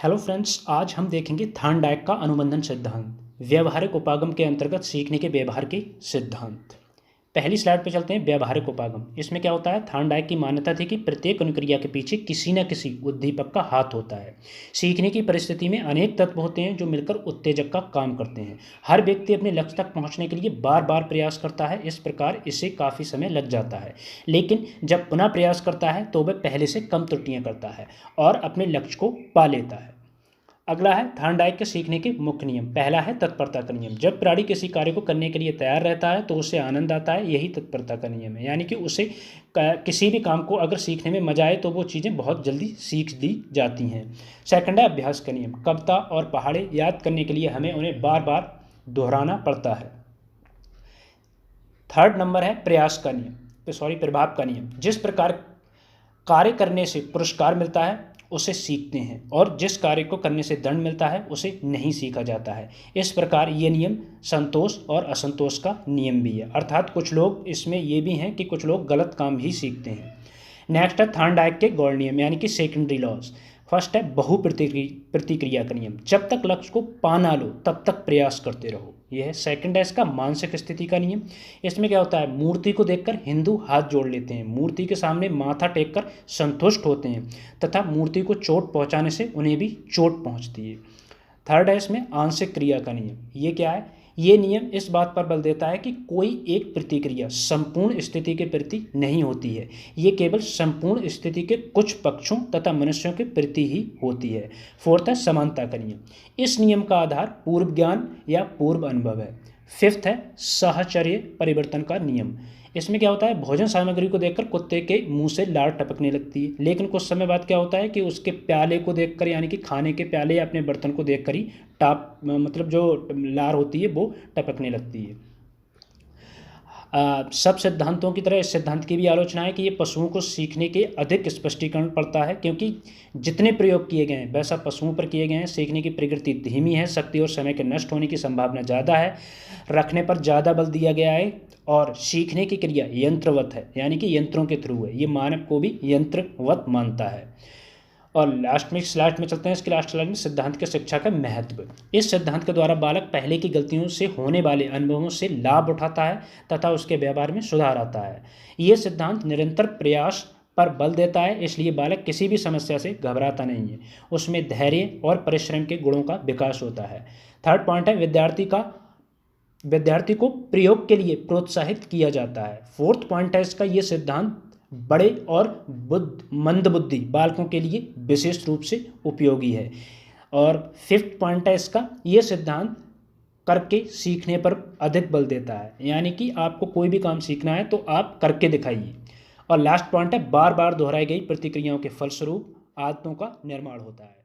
Hello friends, आज हम देखेंगे थॉर्नडाइक का अनुबंधन सिद्धांत। व्यावहारिक उपागम के अंतर्गत सीखने के व्यवहार के सिद्धांत। पहली स्लाइड पे चलते हैं। व्यावहारिक उपागम, इसमें क्या होता है? थॉर्नडाइक की मान्यता थी कि प्रत्येक अनुक्रिया के पीछे किसी न किसी उद्दीपक का हाथ होता है। सीखने की परिस्थिति में अनेक तत्व होते हैं जो मिलकर उत्तेजक का काम करते हैं। हर व्यक्ति अपने लक्ष्य तक पहुंचने के लिए बार बार प्रयास करता है, इस प्रकार इसे काफ़ी समय लग जाता है। लेकिन जब पुनः प्रयास करता है तो वह पहले से कम त्रुटियां करता है और अपने लक्ष्य को पा लेता है। अगला है थॉर्नडाइक के सीखने के मुख्य नियम। पहला है तत्परता का नियम। जब प्राणी किसी कार्य को करने के लिए तैयार रहता है तो उसे आनंद आता है, यही तत्परता का नियम है। यानी कि उसे किसी भी काम को अगर सीखने में मजा आए तो वो चीज़ें बहुत जल्दी सीख दी जाती हैं। सेकंड है अभ्यास का नियम। कविता और पहाड़े याद करने के लिए हमें उन्हें बार बार दोहराना पड़ता है। थर्ड नंबर है प्रभाव का नियम। जिस प्रकार कार्य करने से पुरस्कार मिलता है उसे सीखते हैं और जिस कार्य को करने से दंड मिलता है उसे नहीं सीखा जाता है। इस प्रकार ये नियम संतोष और असंतोष का नियम भी है, अर्थात कुछ लोग इसमें ये भी हैं कि कुछ लोग गलत काम ही सीखते हैं। नेक्स्ट है थॉर्नडाइक के गौड़ नियम यानी कि सेकेंडरी लॉज। फर्स्ट है प्रतिक्रिया का नियम। जब तक लक्ष्य को पा ना लो तब तक प्रयास करते रहो, यह है। सेकंड है इसका मानसिक स्थिति का नियम। इसमें क्या होता है? मूर्ति को देखकर हिंदू हाथ जोड़ लेते हैं, मूर्ति के सामने माथा टेककर संतुष्ट होते हैं तथा मूर्ति को चोट पहुंचाने से उन्हें भी चोट पहुंचती है। थर्ड है इसमें आंशिक क्रिया का नियम। ये क्या है? ये नियम इस बात पर बल देता है कि कोई एक प्रतिक्रिया संपूर्ण स्थिति के प्रति नहीं होती है, ये केवल संपूर्ण स्थिति के कुछ पक्षों तथा मनुष्यों के प्रति ही होती है। फोर्थ है समानता का नियम। इस नियम का आधार पूर्व ज्ञान या पूर्व अनुभव है। फिफ्थ है साहचर्य परिवर्तन का नियम। इसमें क्या होता है? भोजन सामग्री को देखकर कुत्ते के मुंह से लार टपकने लगती है, लेकिन कुछ समय बाद क्या होता है कि उसके प्याले को देखकर, यानी कि खाने के प्याले या अपने बर्तन को देखकर ही जो लार होती है वो टपकने लगती है। सब सिद्धांतों की तरह इस सिद्धांत की भी आलोचना है कि ये पशुओं को सीखने के अधिक स्पष्टीकरण पड़ता है, क्योंकि जितने प्रयोग किए गए हैं वैसा पशुओं पर किए गए हैं। सीखने की प्रकृति धीमी है, शक्ति और समय के नष्ट होने की संभावना ज़्यादा है, रखने पर ज़्यादा बल दिया गया है और सीखने की क्रिया यंत्रवत है, यानी कि यंत्रों के थ्रू है। ये मानव को भी यंत्रवत मानता है। और लास्ट में स्लाइड में चलते हैं। इसके लास्ट स्लाइड में सिद्धांत के शिक्षा का महत्व। इस सिद्धांत के द्वारा बालक पहले की गलतियों से होने वाले अनुभवों से लाभ उठाता है तथा उसके व्यवहार में सुधार आता है। ये सिद्धांत निरंतर प्रयास पर बल देता है, इसलिए बालक किसी भी समस्या से घबराता नहीं है, उसमें धैर्य और परिश्रम के गुणों का विकास होता है। थर्ड पॉइंट है विद्यार्थी को प्रयोग के लिए प्रोत्साहित किया जाता है। फोर्थ पॉइंट है इसका, ये सिद्धांत बड़े और मंदबुद्धि बालकों के लिए विशेष रूप से उपयोगी है। और फिफ्थ पॉइंट है इसका, ये सिद्धांत करके सीखने पर अधिक बल देता है, यानी कि आपको कोई भी काम सीखना है तो आप करके दिखाइए। और लास्ट पॉइंट है बार बार दोहराई गई प्रतिक्रियाओं के फलस्वरूप आदतों का निर्माण होता है।